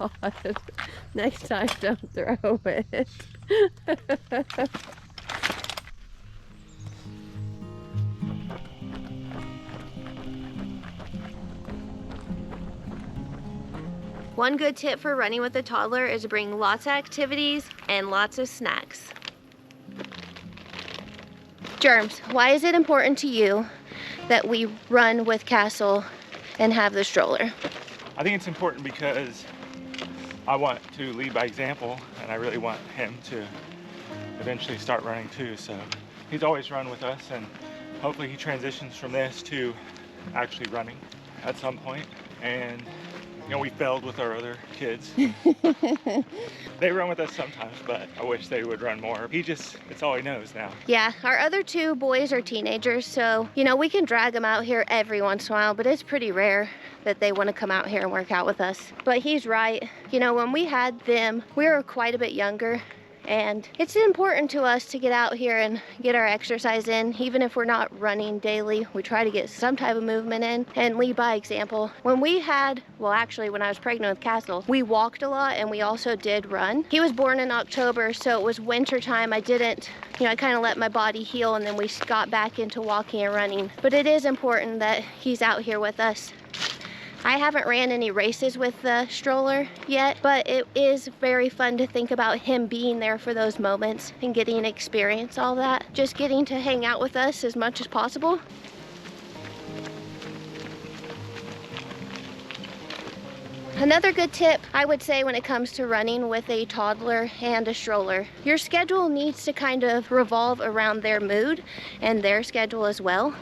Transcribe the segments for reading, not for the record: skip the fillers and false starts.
God. Next time, don't throw it. One good tip for running with a toddler is to bring lots of activities and lots of snacks. Germs, why is it important to you that we run with Castle and have the stroller? I think it's important because I want to lead by example, and I really want him to eventually start running too. So he's always run with us, and hopefully he transitions from this to actually running at some point. And you know, we failed with our other kids. They run with us sometimes, but I wish they would run more. It's all he knows now. Yeah, our other two boys are teenagers, so, you know, we can drag them out here every once in a while, but it's pretty rare that they want to come out here and work out with us. But he's right. You know, when we had them, we were quite a bit younger, and it's important to us to get out here and get our exercise in. Even if we're not running daily, we try to get some type of movement in and lead by example. When we had, well, actually when I was pregnant with Castle, we walked a lot and we also did run. He was born in October, so it was winter time. I didn't, you know, I kind of let my body heal, and then we got back into walking and running. But it is important that he's out here with us. I haven't ran any races with the stroller yet, but it is very fun to think about him being there for those moments and getting to experience all that. Just getting to hang out with us as much as possible. Another good tip I would say when it comes to running with a toddler and a stroller, your schedule needs to kind of revolve around their mood and their schedule as well.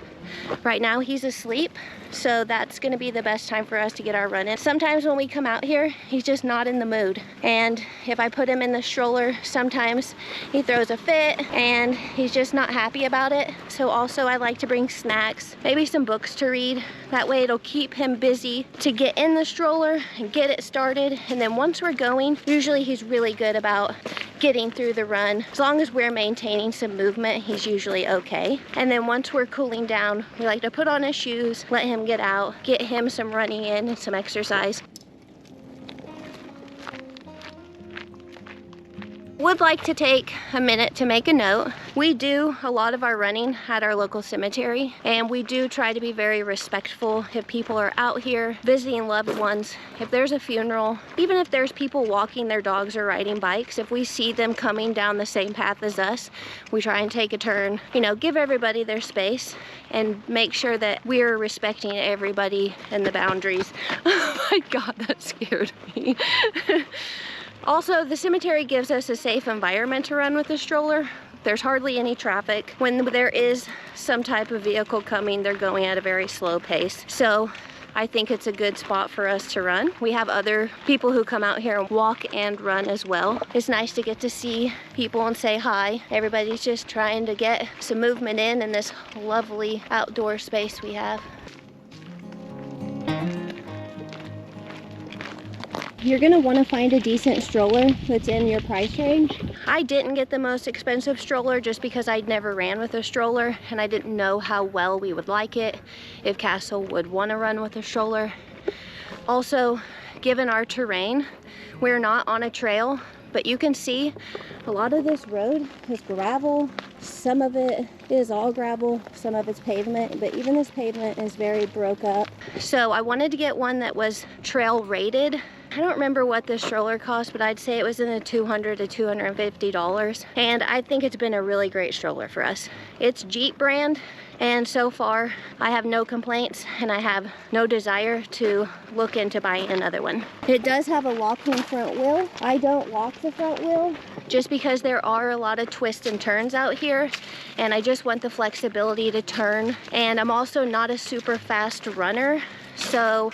Right now he's asleep, so that's gonna be the best time for us to get our run in. Sometimes when we come out here, he's just not in the mood. And if I put him in the stroller, sometimes he throws a fit and he's just not happy about it. So also I like to bring snacks, maybe some books to read. That way it'll keep him busy to get in the stroller and get it started. And then once we're going, usually he's really good about getting through the run. As long as we're maintaining some movement, he's usually okay. And then once we're cooling down, we like to put on his shoes, let him get out, get him some running in and some exercise. Would like to take a minute to make a note. We do a lot of our running at our local cemetery, and we do try to be very respectful if people are out here visiting loved ones. If there's a funeral, even if there's people walking their dogs or riding bikes, if we see them coming down the same path as us, we try and take a turn, you know, give everybody their space and make sure that we're respecting everybody and the boundaries. Oh my God, that scared me. Also, the cemetery gives us a safe environment to run with the stroller. There's hardly any traffic. When there is some type of vehicle coming, they're going at a very slow pace. So I think it's a good spot for us to run. We have other people who come out here and walk and run as well. It's nice to get to see people and say hi. Everybody's just trying to get some movement in this lovely outdoor space we have. You're gonna wanna find a decent stroller that's in your price range. I didn't get the most expensive stroller just because I'd never ran with a stroller and I didn't know how well we would like it, if Castle would wanna run with a stroller. Also, given our terrain, we're not on a trail, but you can see a lot of this road is gravel. Some of it is all gravel, some of it's pavement, but even this pavement is very broke up. So I wanted to get one that was trail rated. I don't remember what this stroller cost, but I'd say it was in the $200 to $250. And I think it's been a really great stroller for us. It's Jeep brand, and so far I have no complaints and I have no desire to look into buying another one. It does have a locking front wheel. I don't lock the front wheel just because there are a lot of twists and turns out here, and I just want the flexibility to turn. And I'm also not a super fast runner, so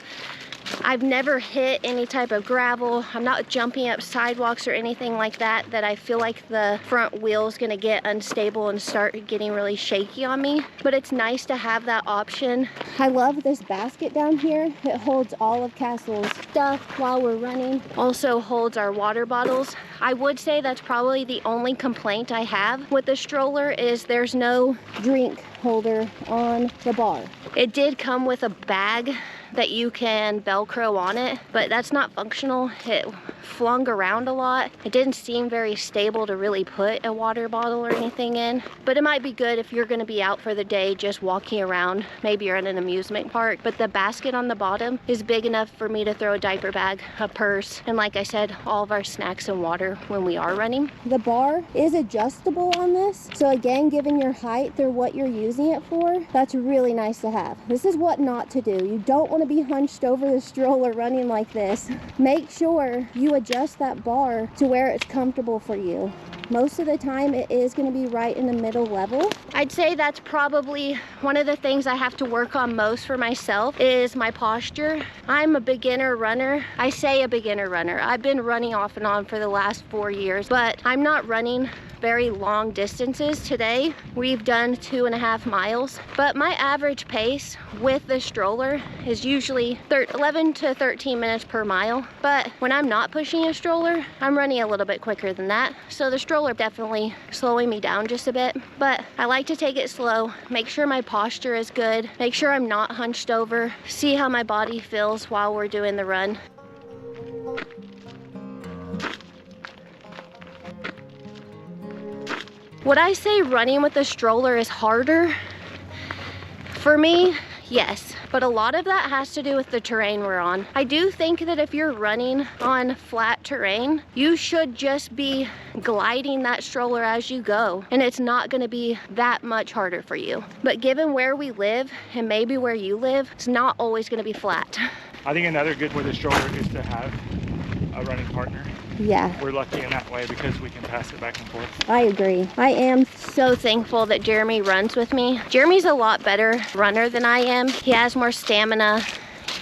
I've never hit any type of gravel. I'm not jumping up sidewalks or anything like that I feel like the front wheel's gonna get unstable and start getting really shaky on me. But it's nice to have that option. I love this basket down here. It holds all of Castle's stuff while we're running. Also holds our water bottles. I would say that's probably the only complaint I have with the stroller is there's no drink holder on the bar. It did come with a bag that you can Velcro on it, but that's not functional. It flung around a lot. It didn't seem very stable to really put a water bottle or anything in, but it might be good if you're gonna be out for the day just walking around. Maybe you're in an amusement park, but the basket on the bottom is big enough for me to throw a diaper bag, a purse, and like I said, all of our snacks and water when we are running. The bar is adjustable on this, so again, given your height or what you're using it for, that's really nice to have. This is what not to do. You don't want to be hunched over the stroller running like this. Make sure you adjust that bar to where it's comfortable for you. Most of the time it is going to be right in the middle level. I'd say that's probably one of the things I have to work on most for myself is my posture. I'm a beginner runner. I say a beginner runner. I've been running off and on for the last 4 years, but I'm not running very long distances. Today we've done 2.5 miles, but my average pace with the stroller is usually 11 to 13 minutes per mile. But when I'm not pushing a stroller, I'm running a little bit quicker than that. So the stroller definitely slowing me down just a bit, but I like to take it slow, make sure my posture is good, make sure I'm not hunched over, see how my body feels while we're doing the run. Would I say running with a stroller is harder? For me, yes, but a lot of that has to do with the terrain we're on. I do think that if you're running on flat terrain, you should just be gliding that stroller as you go, and it's not gonna be that much harder for you. But given where we live, and maybe where you live, it's not always gonna be flat. I think another good with a stroller is to have a running partner. Yeah. We're lucky in that way because we can pass it back and forth. I agree. I am so thankful that Jeremy runs with me. Jeremy's a lot better runner than I am. He has more stamina.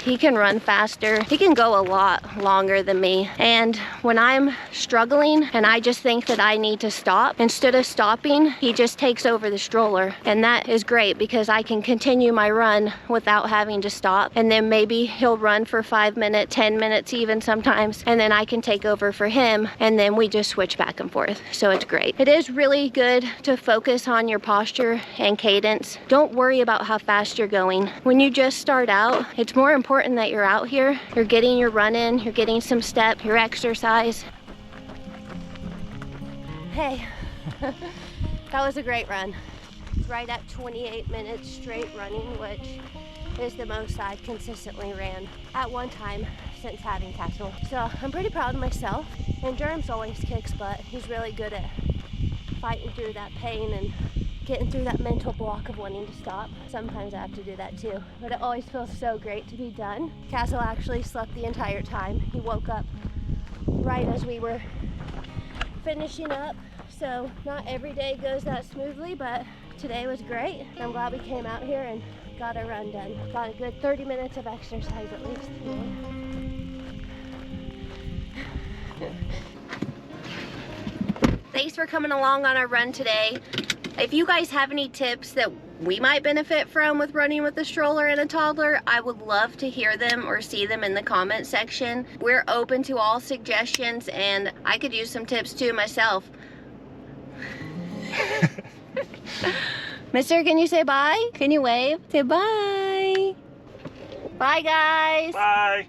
He can run faster. He can go a lot longer than me. And when I'm struggling and I just think that I need to stop, instead of stopping, he just takes over the stroller. And that is great because I can continue my run without having to stop. And then maybe he'll run for 5 minutes, 10 minutes even sometimes. And then I can take over for him. And then we just switch back and forth. So it's great. It is really good to focus on your posture and cadence. Don't worry about how fast you're going. When you just start out, it's more important that you're out here, you're getting your run in, you're getting some step, your exercise. Hey, that was a great run. It's right at 28 minutes straight running, which is the most I've consistently ran at one time since having Castle. So I'm pretty proud of myself. And Jerms always kicks butt. He's really good at fighting through that pain and getting through that mental block of wanting to stop. Sometimes I have to do that too, but it always feels so great to be done. Castle actually slept the entire time. He woke up right as we were finishing up. So not every day goes that smoothly, but today was great. I'm glad we came out here and got a run done. Got a good 30 minutes of exercise at least. Thanks for coming along on our run today. If you guys have any tips that we might benefit from with running with a stroller and a toddler, I would love to hear them or see them in the comment section. We're open to all suggestions, and I could use some tips too myself. Mister, can you say bye? Can you wave? Say bye. Bye, guys. Bye.